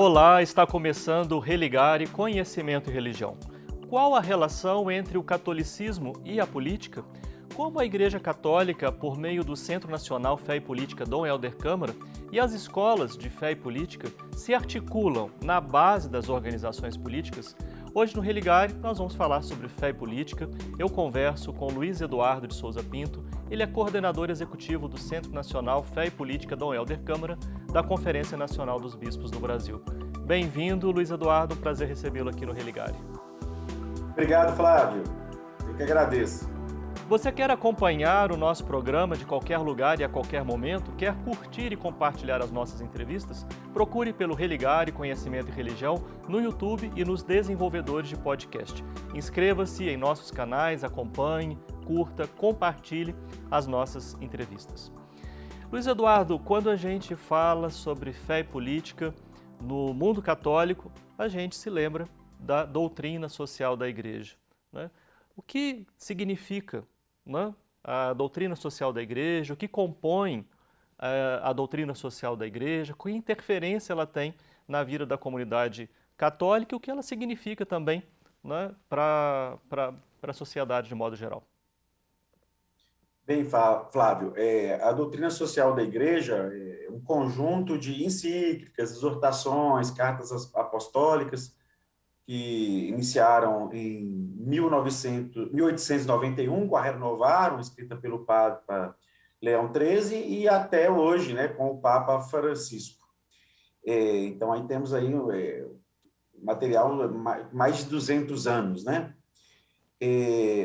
Olá, está começando o Religare Conhecimento e Religião. Qual a relação entre o catolicismo e a política? Como a Igreja Católica, por meio do Centro Nacional Fé e Política Dom Helder Câmara, e as escolas de fé e política se articulam na base das organizações políticas? Hoje no Religare nós vamos falar sobre fé e política. Eu converso com Luiz Eduardo de Souza Pinto. Ele é coordenador executivo do Centro Nacional Fé e Política Dom Helder Câmara, da Conferência Nacional dos Bispos do Brasil. Bem-vindo, Luiz Eduardo. Um prazer recebê-lo aqui no Religare. Obrigado, Flávio. Eu que agradeço. Você quer acompanhar o nosso programa de qualquer lugar e a qualquer momento? Quer curtir e compartilhar as nossas entrevistas? Procure pelo Religare Conhecimento e Religião no YouTube e nos desenvolvedores de podcast. Inscreva-se em nossos canais, acompanhe, curta, compartilhe as nossas entrevistas. Luiz Eduardo, quando a gente fala sobre fé e política no mundo católico, a gente se lembra da doutrina social da Igreja, né? O que significa, né, a doutrina social da Igreja, o que compõe a doutrina social da Igreja, que interferência ela tem na vida da comunidade católica e o que ela significa também, né, para a sociedade de modo geral. Bem, Flávio, a doutrina social da Igreja é um conjunto de encíclicas, exortações, cartas apostólicas que iniciaram em 1891 com a Renovarum, escrita pelo Papa Leão XIII, e até hoje, né, com o Papa Francisco. Então, aí temos aí material mais de 200 anos, né?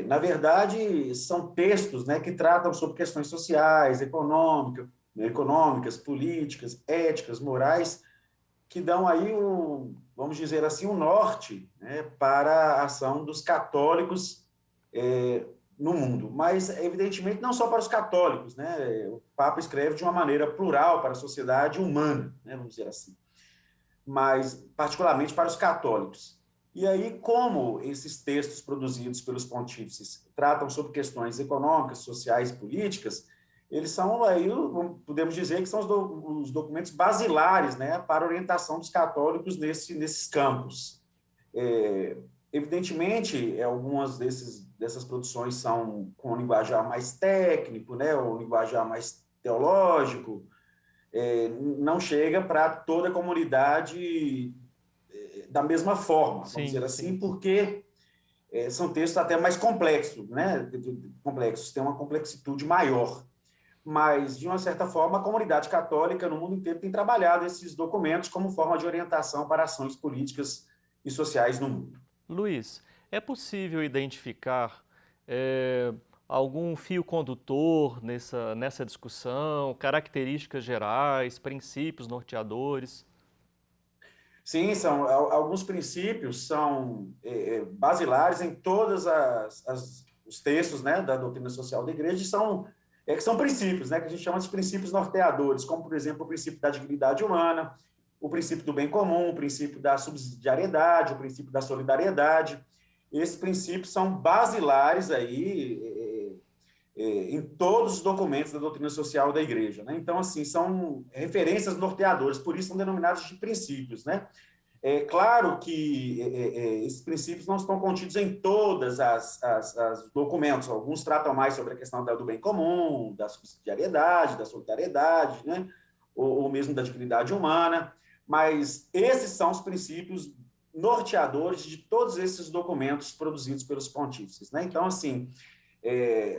Na verdade, são textos, né, que tratam sobre questões sociais, econômicas, políticas, éticas, morais, que dão aí, vamos dizer assim, um norte, né, para a ação dos católicos no mundo. Mas, evidentemente, não só para os católicos, né? O Papa escreve de uma maneira plural para a sociedade humana, né, vamos dizer assim, mas particularmente para os católicos. E aí, como esses textos produzidos pelos pontífices tratam sobre questões econômicas, sociais e políticas, eles são, aí, podemos dizer que são os documentos basilares, né, para a orientação dos católicos nesses campos. Evidentemente, algumas dessas produções são com um linguajar mais técnico, né, ou um linguajar mais teológico, não chega para toda a comunidade da mesma forma, vamos dizer assim, porque são textos até mais complexos, né? Complexos, têm uma complexitude maior. Mas, de uma certa forma, a comunidade católica no mundo inteiro tem trabalhado esses documentos como forma de orientação para ações políticas e sociais no mundo. Luiz, é possível identificar algum fio condutor nessa discussão, características gerais, princípios norteadores? Sim, alguns princípios são basilares em todos os textos, né, da doutrina social da Igreja, que são princípios, né, que a gente chama de princípios norteadores, como, por exemplo, o princípio da dignidade humana, o princípio do bem comum, o princípio da subsidiariedade, o princípio da solidariedade. Esses princípios são basilares aí, em todos os documentos da doutrina social da Igreja, né? Então, assim, são referências norteadoras, por isso são denominados de princípios, né? É claro que esses princípios não estão contidos em todos os documentos. Alguns tratam mais sobre a questão do bem comum, da subsidiariedade, da solidariedade, né? Ou mesmo da dignidade humana, mas esses são os princípios norteadores de todos esses documentos produzidos pelos pontífices, né? Então, assim,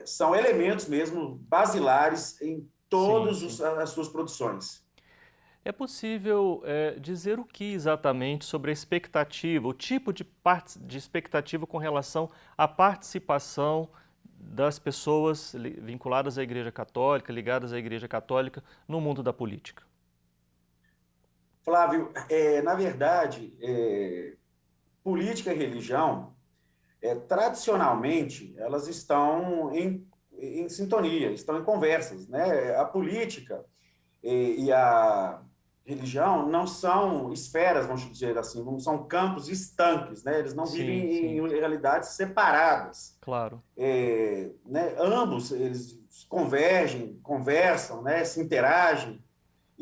são elementos mesmo basilares em todas as suas produções. É possível dizer o que exatamente sobre a expectativa, o tipo de expectativa com relação à participação das pessoas vinculadas à Igreja Católica, ligadas à Igreja Católica, no mundo da política? Flávio, na verdade, política e religião, tradicionalmente, elas estão em sintonia, estão em conversas, né? A política e a religião não são esferas, vamos dizer assim, não são campos estanques, né? Eles não vivem em realidades separadas. Claro. Né? Ambos, eles convergem, conversam, né? Se interagem.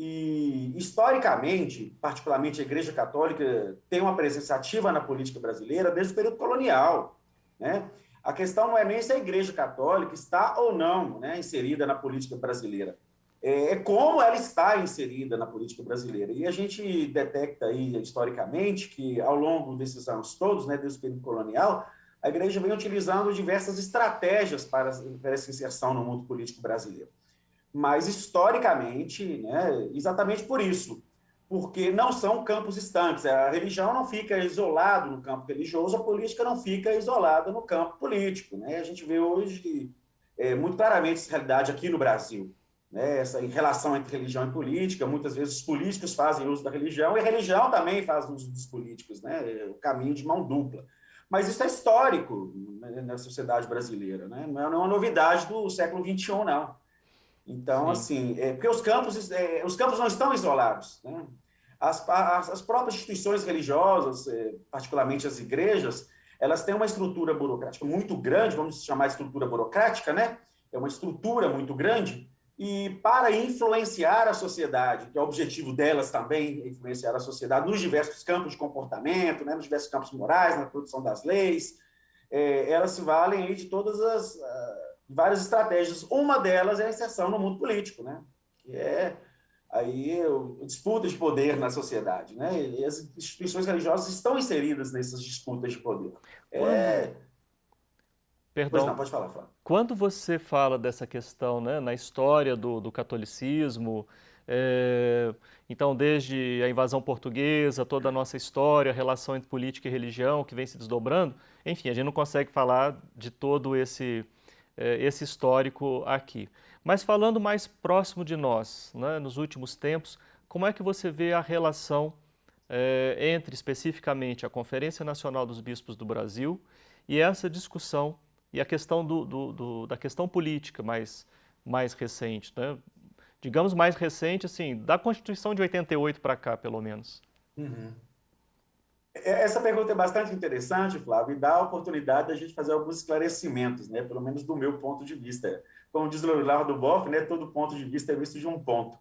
E, historicamente, particularmente a Igreja Católica tem uma presença ativa na política brasileira desde o período colonial, né? A questão não é nem se a Igreja Católica está ou não, né, inserida na política brasileira, é como ela está inserida na política brasileira. E a gente detecta aí, historicamente, que ao longo desses anos todos, né, desde o período colonial, a Igreja vem utilizando diversas estratégias para essa inserção no mundo político brasileiro. Mas, historicamente, né, exatamente por isso, porque não são campos estanques. A religião não fica isolada no campo religioso, a política não fica isolada no campo político, né? A gente vê hoje muito claramente essa realidade aqui no Brasil, né? Essa relação entre religião e política. Muitas vezes os políticos fazem uso da religião e a religião também faz uso dos políticos, né? O caminho de mão dupla. Mas isso é histórico, né, na sociedade brasileira, né? Não é uma novidade do século XXI, não. Então, Sim. assim, porque os campos não estão isolados, né? As próprias instituições religiosas, particularmente as igrejas, elas têm uma estrutura burocrática muito grande, vamos chamar de estrutura burocrática, né? É uma estrutura muito grande, e para influenciar a sociedade, que é o objetivo delas também, influenciar a sociedade nos diversos campos de comportamento, né? Nos diversos campos morais, na produção das leis, elas se valem aí de todas as várias estratégias. Uma delas é a inserção no mundo político, né? Que é aí a disputa de poder na sociedade, né? E as instituições religiosas estão inseridas nessas disputas de poder. Quando, Pois não, perdão, pode falar, Flávio. quando você fala dessa questão, né, na história do catolicismo, então desde a invasão portuguesa, toda a nossa história, a relação entre política e religião que vem se desdobrando, enfim, a gente não consegue falar de todo esse histórico aqui. Mas falando mais próximo de nós, né, nos últimos tempos, como é que você vê a relação entre especificamente a Conferência Nacional dos Bispos do Brasil e essa discussão e a questão da questão política mais recente, né? Digamos mais recente, assim, da Constituição de 88 para cá, pelo menos. Uhum. Essa pergunta é bastante interessante, Flávio, e dá a oportunidade da gente fazer alguns esclarecimentos, né? Pelo menos do meu ponto de vista. Como diz o Leonardo Boff, né? Todo ponto de vista é visto de um ponto.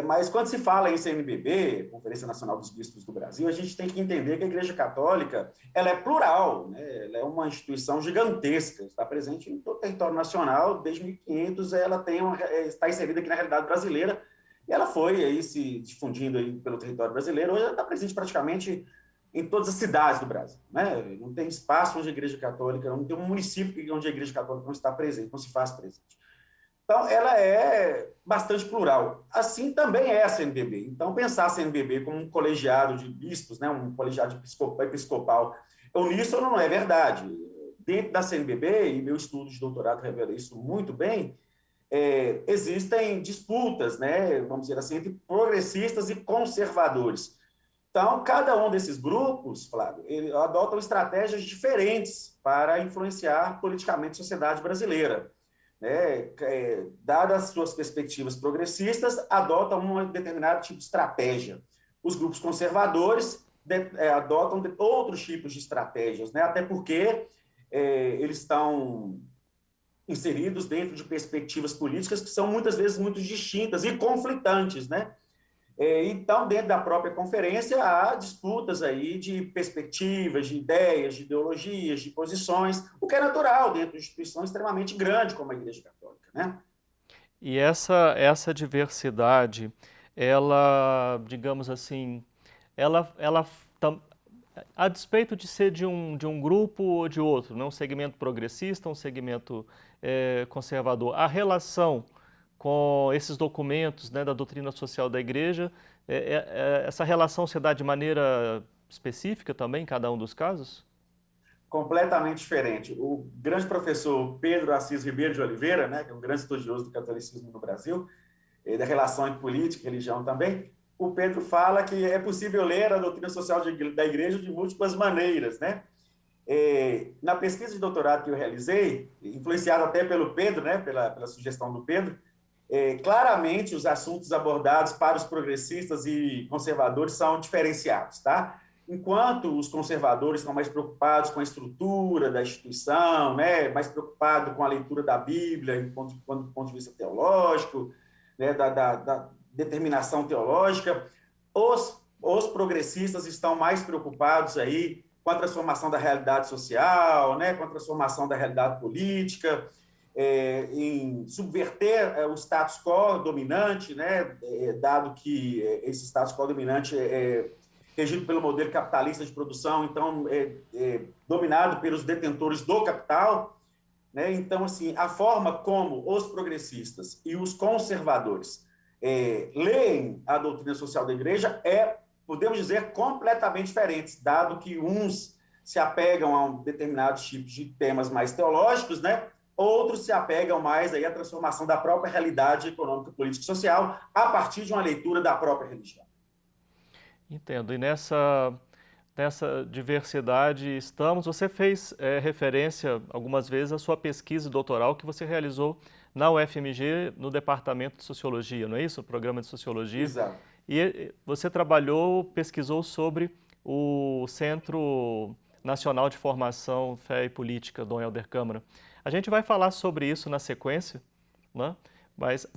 Mas quando se fala em CNBB, Conferência Nacional dos Bispos do Brasil, a gente tem que entender que a Igreja Católica ela é plural, né? Ela é uma instituição gigantesca, está presente em todo o território nacional, desde 1500 ela está inserida aqui na realidade brasileira, e ela foi aí se difundindo aí pelo território brasileiro. Hoje ela está presente praticamente em todas as cidades do Brasil, né? Não tem espaço onde a Igreja Católica, não tem um município onde a Igreja Católica não está presente, não se faz presente. Então, ela é bastante plural. Assim também é a CNBB. Então, pensar a CNBB como um colegiado de bispos, né, um colegiado episcopal uníssono não é verdade. Dentro da CNBB, e meu estudo de doutorado revela isso muito bem, existem disputas, né, vamos dizer assim, entre progressistas e conservadores. Então, cada um desses grupos, Flávio, adotam estratégias diferentes para influenciar politicamente a sociedade brasileira. Dadas as suas perspectivas progressistas, adotam um determinado tipo de estratégia. Os grupos conservadores adotam outros tipos de estratégias, né? Até porque eles estão inseridos dentro de perspectivas políticas que são muitas vezes muito distintas e conflitantes, né? Então, dentro da própria conferência, há disputas aí de perspectivas, de ideias, de ideologias, de posições, o que é natural dentro de uma instituição extremamente grande como a Igreja Católica, né? E essa diversidade, ela, digamos assim, ela a despeito de ser de um grupo ou de outro, né, um segmento progressista, um segmento conservador, a relação com esses documentos, né, da doutrina social da Igreja, essa relação se dá de maneira específica também em cada um dos casos? Completamente diferente. O grande professor Pedro Assis Ribeiro de Oliveira, né, que é um grande estudioso do catolicismo no Brasil, da relação entre política e religião também, o Pedro fala que é possível ler a doutrina social da Igreja de múltiplas maneiras, né? Na pesquisa de doutorado que eu realizei, influenciado até pelo Pedro, né, pela sugestão do Pedro, claramente os assuntos abordados para os progressistas e conservadores são diferenciados, tá? Enquanto os conservadores estão mais preocupados com a estrutura da instituição, né, mais preocupados com a leitura da Bíblia do ponto de vista teológico, né, determinação teológica. Os progressistas estão mais preocupados aí com a transformação da realidade social, né, com a transformação da realidade política, em subverter o status quo dominante, né, dado que esse status quo dominante é regido pelo modelo capitalista de produção, então dominado pelos detentores do capital, né? Então, assim, a forma como os progressistas e os conservadores leem a doutrina social da igreja podemos dizer, completamente diferentes, dado que uns se apegam a determinados tipos de temas mais teológicos, né? Outros se apegam mais aí à transformação da própria realidade econômica, política e social a partir de uma leitura da própria religião. Entendo. E nessa diversidade estamos. Você fez referência algumas vezes à sua pesquisa doutoral que você realizou na UFMG no Departamento de Sociologia, não é isso? O programa de Sociologia. Exato. E você pesquisou sobre o Centro Nacional de Formação, Fé e Política, Dom Helder Câmara. A gente vai falar sobre isso na sequência, né? Mas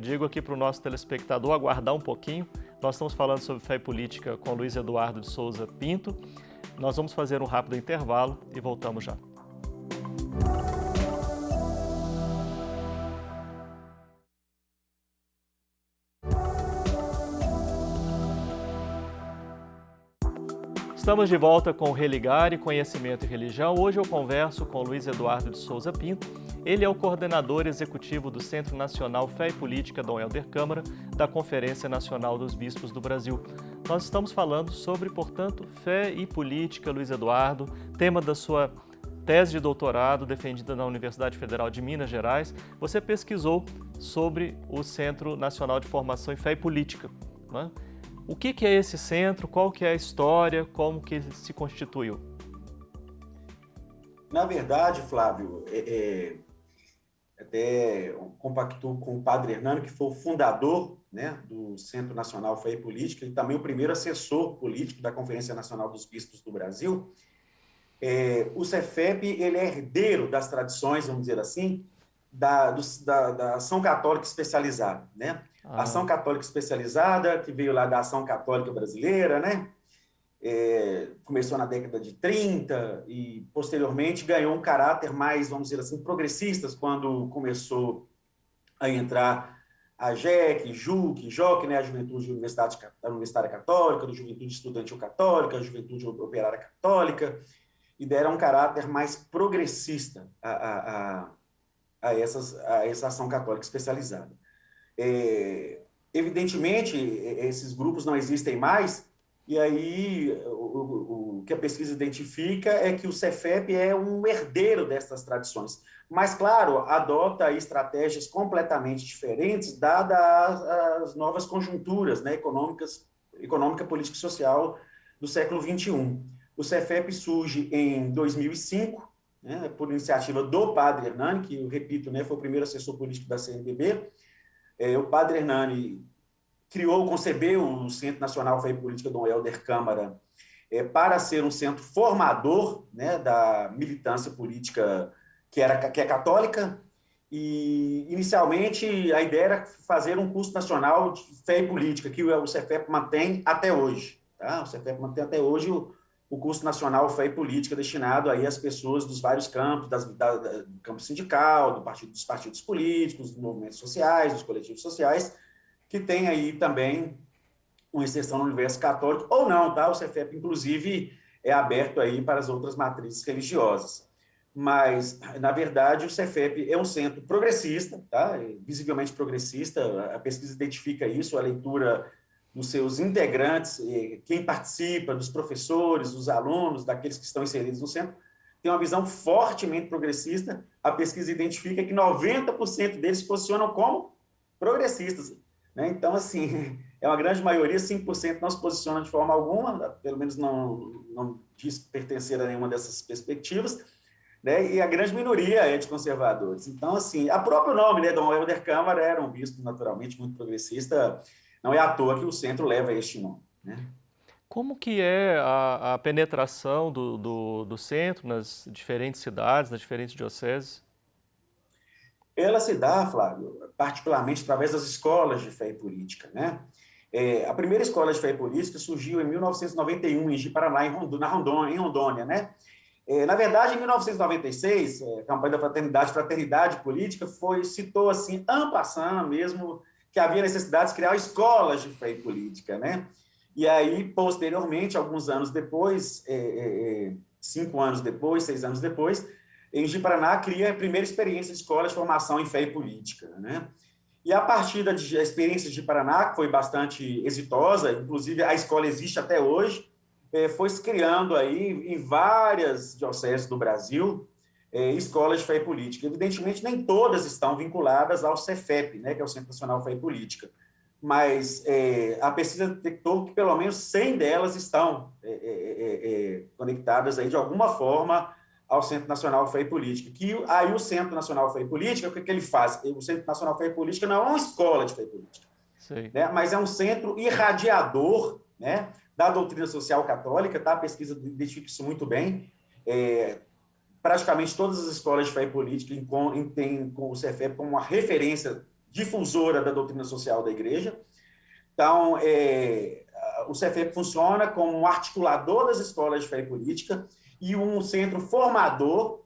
digo aqui para o nosso telespectador aguardar um pouquinho. Nós estamos falando sobre fé e política com Luiz Eduardo de Souza Pinto. Nós vamos fazer um rápido intervalo e voltamos já. Estamos de volta com Religare, Conhecimento e Religião. Hoje eu converso com Luiz Eduardo de Souza Pinto. Ele é o coordenador executivo do Centro Nacional Fé e Política Dom Helder Câmara, da Conferência Nacional dos Bispos do Brasil. Nós estamos falando sobre, portanto, fé e política, Luiz Eduardo, tema da sua tese de doutorado defendida na Universidade Federal de Minas Gerais. Você pesquisou sobre o Centro Nacional de Formação em Fé e Política, né? O que é esse centro? Qual que é a história? Como que ele se constituiu? Na verdade, Flávio, até compactuo com o Padre Hernani, que foi o fundador, né, do Centro Nacional Fé e Política e também o primeiro assessor político da Conferência Nacional dos Bispos do Brasil. O Cefep, ele é herdeiro das tradições, vamos dizer assim, da ação católica especializada, né? A ação católica especializada, que veio lá da ação católica brasileira, né? Começou na década de 30 e, posteriormente, ganhou um caráter mais, vamos dizer assim, progressista, quando começou a entrar a JEC, JOC, né? A Juventude Universitária Católica, a Juventude Estudantil Católica, a Juventude Operária Católica, e deram um caráter mais progressista a essa ação católica especializada. Evidentemente, esses grupos não existem mais, e aí o que a pesquisa identifica é que o Cefep é um herdeiro dessas tradições, mas, claro, adota estratégias completamente diferentes, dadas as novas conjunturas, né, econômica, política e social do século XXI. O Cefep surge em 2005, né, por iniciativa do Padre Hernani, que, eu repito, né, foi o primeiro assessor político da CNBB. O Padre Hernani concebeu o Centro Nacional Fé e Política Dom Helder Câmara para ser um centro formador, né, da militância política que é católica, e inicialmente a ideia era fazer um curso nacional de fé e política, que o Cefep mantém até hoje. Tá? O Cefep mantém até hoje o curso nacional Fé e Política, destinado aí às pessoas dos vários campos, do campo sindical, dos partidos políticos, dos movimentos sociais, dos coletivos sociais, que tem aí também uma exceção no universo católico, ou não, tá? O Cefep, inclusive, é aberto aí para as outras matrizes religiosas. Mas, na verdade, o Cefep é um centro progressista, tá? Visivelmente progressista, a pesquisa identifica isso, a leitura dos seus integrantes, quem participa, dos professores, dos alunos, daqueles que estão inseridos no centro, tem uma visão fortemente progressista. A pesquisa identifica que 90% deles se posicionam como progressistas, né? Então, assim, é uma grande maioria, 5% não se posiciona de forma alguma, pelo menos não diz pertencer a nenhuma dessas perspectivas, né? E a grande minoria é de conservadores. Então, assim, a próprio nome, né, Dom Helder Câmara era um bispo naturalmente muito progressista. Não é à toa que o centro leva este nome, né? Como que é a penetração do centro nas diferentes cidades, nas diferentes dioceses? Ela se dá, Flávio, particularmente através das escolas de fé e política, né? A primeira escola de fé e política surgiu em 1991, em Ji-Paraná, em Rondônia, né? Na verdade, em 1996, a campanha da Fraternidade Política citou assim, en passant mesmo, que havia necessidade de criar escolas de fé e política, né? E aí, posteriormente, alguns anos depois, 5 anos depois, 6 anos depois, em Ji-Paraná cria a primeira experiência de escola de formação em fé e política, né? E a partir da experiência de Paraná, que foi bastante exitosa, inclusive a escola existe até hoje, foi se criando aí em várias dioceses do Brasil escolas de fé e política. Evidentemente, nem todas estão vinculadas ao Cefep, né, que é o Centro Nacional de Fé e Política, mas a pesquisa detectou que pelo menos 100 delas estão conectadas aí de alguma forma ao Centro Nacional de Fé e Política. Que aí o Centro Nacional de Fé e Política, o que ele faz? O Centro Nacional de Fé e Política não é uma escola de fé e política, né? Mas é um centro irradiador, né, da doutrina social católica, tá? A pesquisa identifica isso muito bem. Praticamente todas as escolas de fé e política têm o Cefep como uma referência difusora da doutrina social da Igreja. Então, o Cefep funciona como um articulador das escolas de fé e política e um centro formador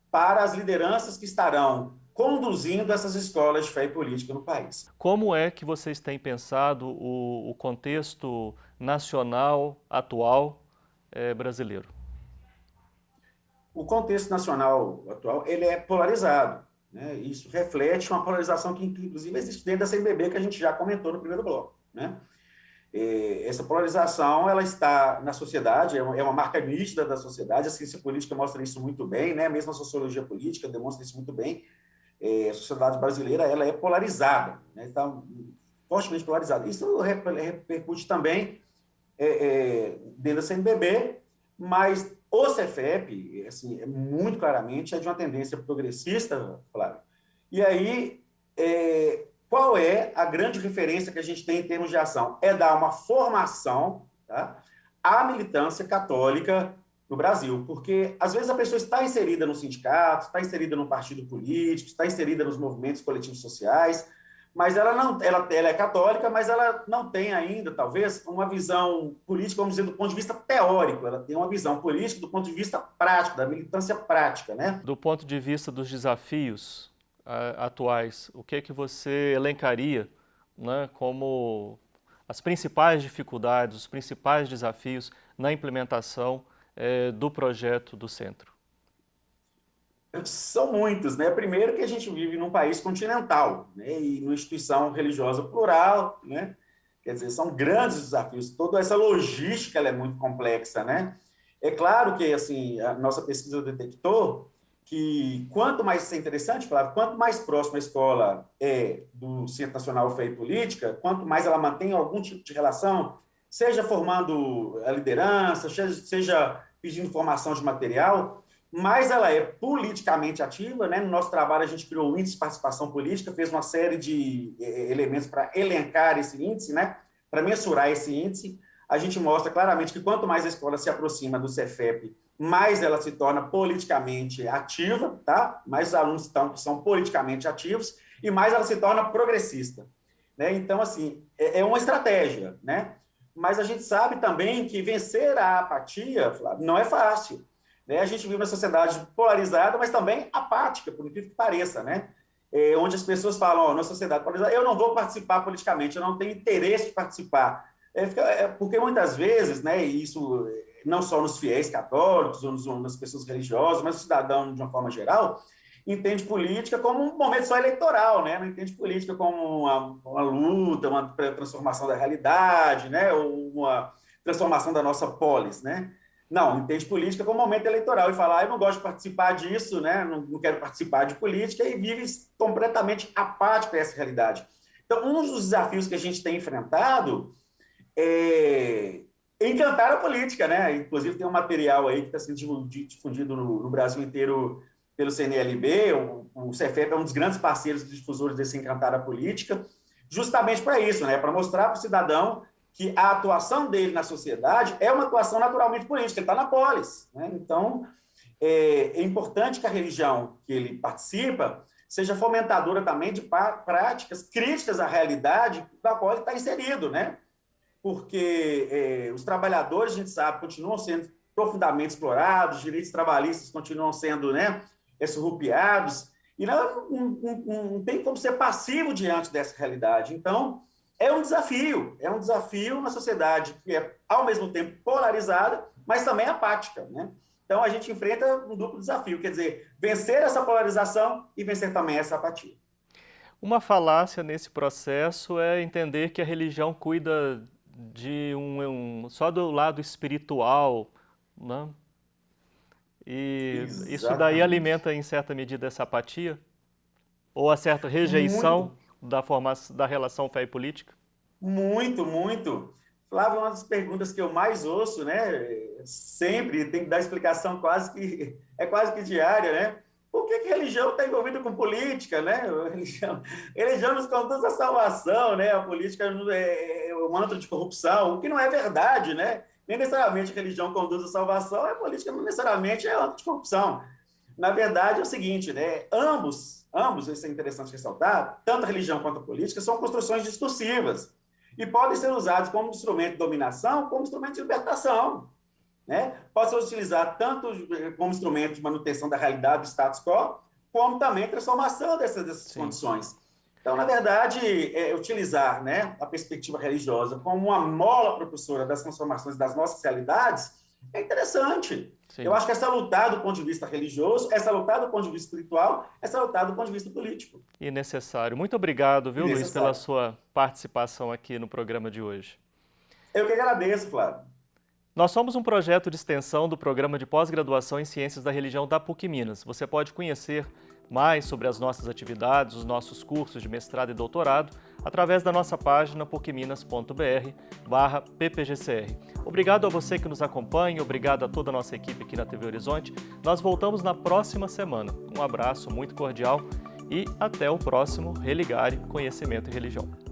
para as lideranças que estarão conduzindo essas escolas de fé e política no país. Como é que vocês têm pensado o contexto nacional atual brasileiro? O contexto nacional atual ele é polarizado, né? Isso reflete uma polarização que, inclusive, existe dentro da CNBB, que a gente já comentou no primeiro bloco, né? Essa polarização ela está na sociedade, é uma marca nítida da sociedade, a ciência política mostra isso muito bem, né? Mesmo a sociologia política demonstra isso muito bem. A sociedade brasileira ela é polarizada, né? Está fortemente polarizada. Isso repercute também dentro da CNBB, mas o Cefep, assim, muito claramente, é de uma tendência progressista, Flávio. E aí, qual é a grande referência que a gente tem em termos de ação? É dar uma formação, tá, à militância católica no Brasil, porque às vezes a pessoa está inserida no sindicato, está inserida no partido político, está inserida nos movimentos coletivos sociais, mas ela é católica, mas ela não tem ainda, talvez, uma visão política, vamos dizer, do ponto de vista teórico, ela tem uma visão política do ponto de vista prático, da militância prática, né? Do ponto de vista dos desafios atuais, o que é que você elencaria, né, como as principais dificuldades, os principais desafios na implementação do projeto do Centro? São muitos, né? Primeiro que a gente vive num país continental, né? E numa instituição religiosa plural, né? Quer dizer, são grandes desafios. Toda essa logística ela é muito complexa, né? É claro que assim a nossa pesquisa detectou que quanto mais isso é interessante, Flávio, quanto mais próxima a escola é do Centro Nacional de Fé e Política, quanto mais ela mantém algum tipo de relação, seja formando a liderança, seja pedindo formação de material, mais ela é politicamente ativa, né? No nosso trabalho, a gente criou o Índice de Participação Política, fez uma série de elementos para elencar esse índice, né? Para mensurar esse índice. A gente mostra claramente que quanto mais a escola se aproxima do Cefep, mais ela se torna politicamente ativa, tá? Mais alunos são politicamente ativos e mais ela se torna progressista, né? Então, assim, é uma estratégia, né? Mas a gente sabe também que vencer a apatia, Flávio, não é fácil. Né? A gente vive uma sociedade polarizada, mas também apática, por incrível que pareça, né? Onde as pessoas falam, na sociedade polarizada, eu não vou participar politicamente, eu não tenho interesse de participar. Porque muitas vezes, né, isso não só nos fiéis católicos, ou nas pessoas religiosas, mas o cidadão, de uma forma geral, entende política como um momento só eleitoral, né? Não entende política como uma luta, uma transformação da realidade, né? Ou uma transformação da nossa polis, né? Não, entende política como momento eleitoral e fala, eu não gosto de participar disso, né? Não quero participar de política e vive completamente apático a essa realidade. Então, um dos desafios que a gente tem enfrentado é encantar a política, né? Inclusive tem um material aí que está sendo difundido no Brasil inteiro pelo CNLB, o Cefep é um dos grandes parceiros e difusores desse encantar a política, justamente para isso, né? Para mostrar para o cidadão que a atuação dele na sociedade é uma atuação naturalmente política, ele está na polis, né? Então, é importante que a religião que ele participa seja fomentadora também de práticas críticas à realidade da qual ele está inserido, né? Porque os trabalhadores, a gente sabe, continuam sendo profundamente explorados, os direitos trabalhistas continuam sendo, né, surrupiados, e não tem como ser passivo diante dessa realidade. Então, é um desafio na sociedade que é, ao mesmo tempo, polarizada, mas também apática, né? Então, a gente enfrenta um duplo desafio, quer dizer, vencer essa polarização e vencer também essa apatia. Uma falácia nesse processo é entender que a religião cuida de só do lado espiritual, né? E Exatamente. isso daí alimenta, em certa medida, essa apatia? Ou a certa rejeição da relação fé e política? Muito, muito. Flávio, uma das perguntas que eu mais ouço, né? Sempre tem que dar explicação quase que diária, né? Por que religião está envolvida com política, né? Religião nos conduz à salvação, né? A política é um manto de corrupção, o que não é verdade, né? Nem necessariamente a religião conduz à salvação, a política não necessariamente é manto de corrupção. Na verdade, é o seguinte, né? Ambos, isso é interessante ressaltar, tanto a religião quanto a política são construções discursivas e podem ser usados como instrumento de dominação, como instrumento de libertação, né? Pode ser utilizado tanto como instrumento de manutenção da realidade do status quo, como também transformação dessas condições. Então, na verdade, utilizar, né, a perspectiva religiosa como uma mola propulsora das transformações das nossas realidades é interessante. Sim. Eu acho que essa lutar do ponto de vista religioso, essa lutar do ponto de vista espiritual, essa lutar do ponto de vista político. E necessário. Muito obrigado, viu, Luiz, pela sua participação aqui no programa de hoje. Eu que agradeço, Flávio. Nós somos um projeto de extensão do Programa de Pós-Graduação em Ciências da Religião da PUC Minas. Você pode conhecer mais sobre as nossas atividades, os nossos cursos de mestrado e doutorado, através da nossa página pucminas.br/ppgcr. Obrigado a você que nos acompanha, obrigado a toda a nossa equipe aqui na TV Horizonte. Nós voltamos na próxima semana. Um abraço muito cordial e até o próximo Religare Conhecimento e Religião.